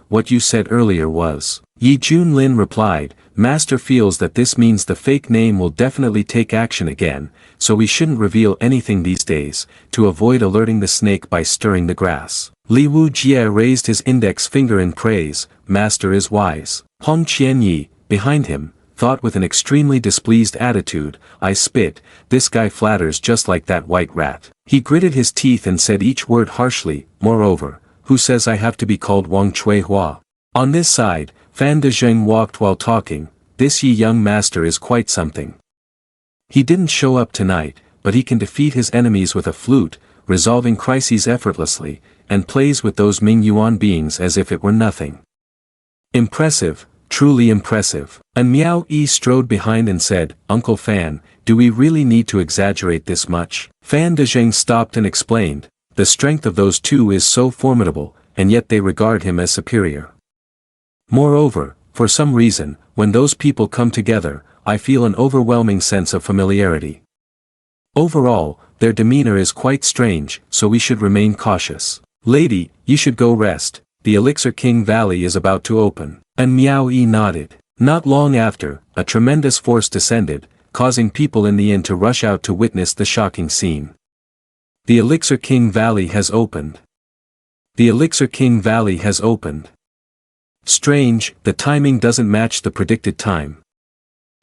what you said earlier was. Yi Junlin replied, Master feels that this means the fake name will definitely take action again, so we shouldn't reveal anything these days, to avoid alerting the snake by stirring the grass. Li Wu Jie raised his index finger in praise, Master is wise. Hong Qianyi, behind him, thought with an extremely displeased attitude, I spit, this guy flatters just like that white rat. He gritted his teeth and said each word harshly, moreover, who says I have to be called Wang Chui Hua? On this side, Fan Dezheng walked while talking, this ye young master is quite something. He didn't show up tonight, but he can defeat his enemies with a flute, resolving crises effortlessly, and plays with those Ming Yuan beings as if it were nothing. Impressive, truly impressive. An Meow Ei strode behind and said, Uncle Fan, do we really need to exaggerate this much? Fan Dezheng stopped and explained, the strength of those two is so formidable, and yet they regard him as superior. Moreover, for some reason, when those people come together, I feel an overwhelming sense of familiarity. Overall, their demeanor is quite strange, so we should remain cautious. Lady, you should go rest, the Elixir King Valley is about to open. An Meow Ei nodded. Not long after, a tremendous force descended, causing people in the inn to rush out to witness the shocking scene. The Elixir King Valley has opened. The Elixir King Valley has opened. Strange, the timing doesn't match the predicted time.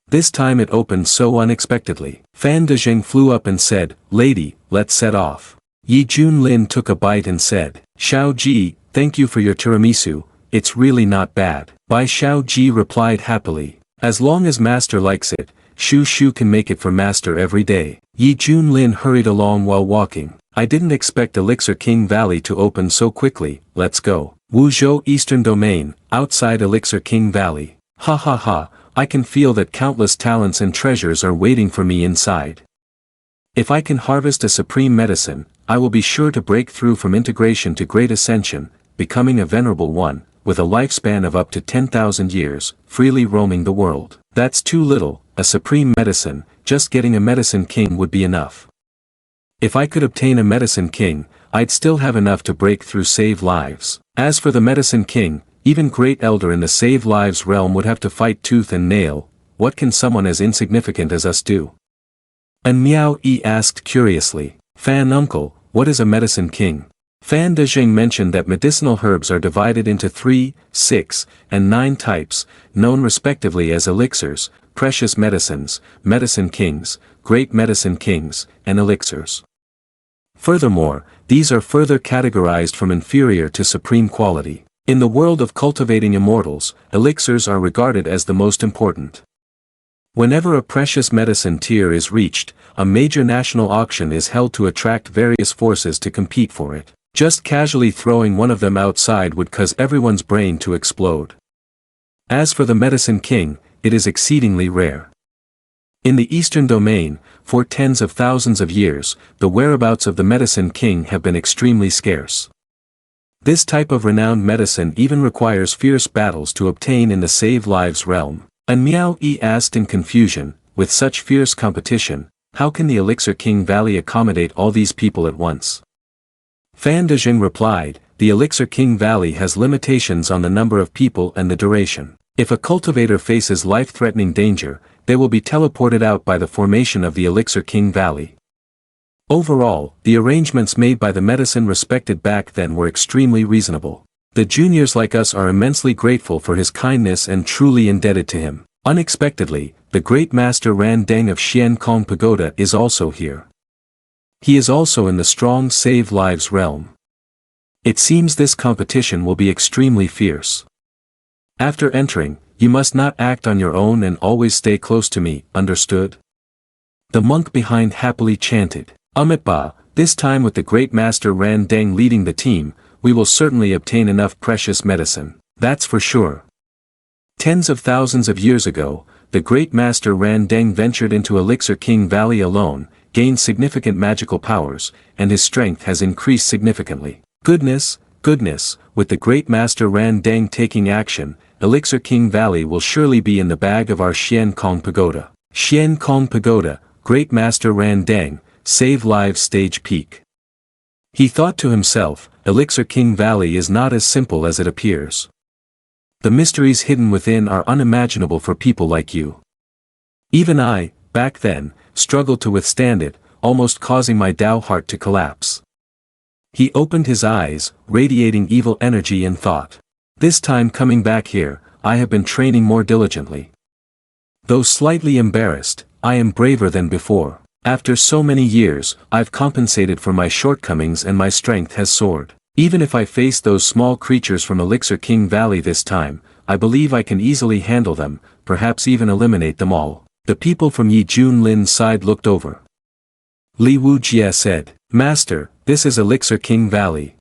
This time it opened so unexpectedly. Fan Dezheng flew up and said, Lady, let's set off. Yi Junlin took a bite and said, Xiao Ji, thank you for your tiramisu, it's really not bad. Bai Xiao Ji replied happily, as long as Master likes it, Shu Shu can make it for Master every day. Yi Junlin hurried along while walking. I didn't expect Elixir King Valley to open so quickly, let's go. Wuzhou Eastern Domain, outside Elixir King Valley. Ha ha ha, I can feel that countless talents and treasures are waiting for me inside. If I can harvest a supreme medicine, I will be sure to break through from integration to great ascension, becoming a venerable one, with a lifespan of up to 10,000 years, freely roaming the world. That's too little, a supreme medicine, just getting a medicine king would be enough. If I could obtain a medicine king, I'd still have enough to break through save lives. As for the medicine king, even great elder in the save lives realm would have to fight tooth and nail, what can someone as insignificant as us do? An Meow Ei asked curiously, Fan uncle, what is a medicine king? Fan Dezheng mentioned that medicinal herbs are divided into 3, 6, and 9 types, known respectively as elixirs, precious medicines, medicine kings, great medicine kings, and elixirs. Furthermore, these are further categorized from inferior to supreme quality. In the world of cultivating immortals, elixirs are regarded as the most important. Whenever a precious medicine tier is reached, a major national auction is held to attract various forces to compete for it. Just casually throwing one of them outside would cause everyone's brain to explode. As for the medicine king, it is exceedingly rare. In the Eastern Domain, for tens of thousands of years, the whereabouts of the medicine king have been extremely scarce. This type of renowned medicine even requires fierce battles to obtain in the save lives realm. An Meow Ei asked in confusion, with such fierce competition, how can the Elixir King Valley accommodate all these people at once? Fan Dezheng replied, the Elixir King Valley has limitations on the number of people and the duration. If a cultivator faces life-threatening danger, they will be teleported out by the formation of the Elixir King Valley. Overall, the arrangements made by the medicine respected back then were extremely reasonable. The juniors like us are immensely grateful for his kindness and truly indebted to him. Unexpectedly, the great master Ran Deng of Xian Kong Pagoda is also here. He is also in the strong save lives realm. It seems this competition will be extremely fierce. After entering, you must not act on your own and always stay close to me, understood? The monk behind happily chanted, Amitba, this time with the great master Ran Deng leading the team, we will certainly obtain enough precious medicine, that's for sure. Tens of thousands of years ago, the great master Ran Deng ventured into Elixir King Valley alone, gained significant magical powers, and his strength has increased significantly. Goodness, goodness, with the great master Ran Deng taking action, Elixir King Valley will surely be in the bag of our Xian Kong Pagoda. Xian Kong Pagoda, Great Master Ran Deng, Save Lives Stage Peak. He thought to himself, Elixir King Valley is not as simple as it appears. The mysteries hidden within are unimaginable for people like you. Even I, back then, struggled to withstand it, almost causing my Dao heart to collapse. He opened his eyes, radiating evil energy and thought. This time coming back here, I have been training more diligently. Though slightly embarrassed, I am braver than before. After so many years, I've compensated for my shortcomings and my strength has soared. Even if I face those small creatures from Elixir King Valley this time, I believe I can easily handle them, perhaps even eliminate them all. The people from Yi Junlin's side looked over. Li Wujie said, Master, this is Elixir King Valley.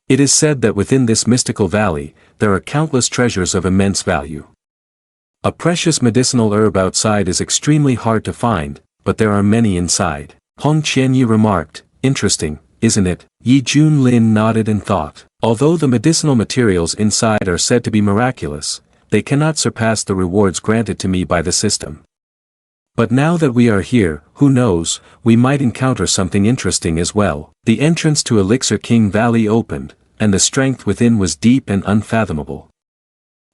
It is said that within this mystical valley, there are countless treasures of immense value. A precious medicinal herb outside is extremely hard to find, but there are many inside. Hong Qianyi remarked, interesting, isn't it? Yi Junlin nodded and thought, although the medicinal materials inside are said to be miraculous, they cannot surpass the rewards granted to me by the system. But now that we are here, who knows, we might encounter something interesting as well. The entrance to Elixir King Valley opened, and the strength within was deep and unfathomable.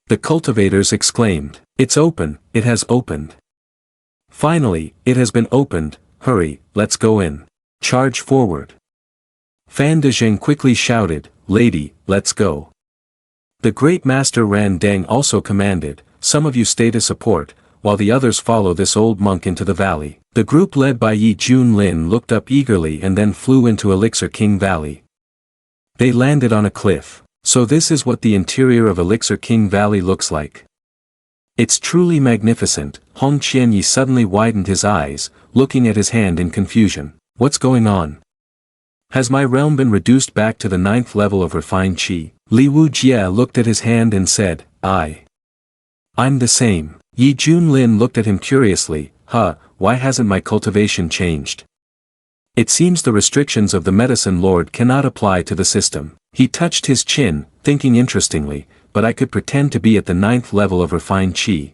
The cultivators exclaimed, It's open, it has opened. Finally, it has been opened, hurry, let's go in. Charge forward. Fan Dezheng quickly shouted, Lady, let's go. The great master Ran Deng also commanded, some of you stay to support, while the others follow this old monk into the valley. The group led by Yi Junlin looked up eagerly and then flew into Elixir King Valley. They landed on a cliff. So this is what the interior of Elixir King Valley looks like. It's truly magnificent. Hong Qianyi suddenly widened his eyes, looking at his hand in confusion. What's going on? Has my realm been reduced back to the 9th level of refined qi? Li Wujie looked at his hand and said, I'm the same. Yi Junlin looked at him curiously, why hasn't my cultivation changed? It seems the restrictions of the medicine lord cannot apply to the system. He touched his chin, thinking interestingly, but I could pretend to be at the 9th level of refined qi.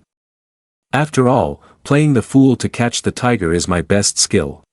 After all, playing the fool to catch the tiger is my best skill.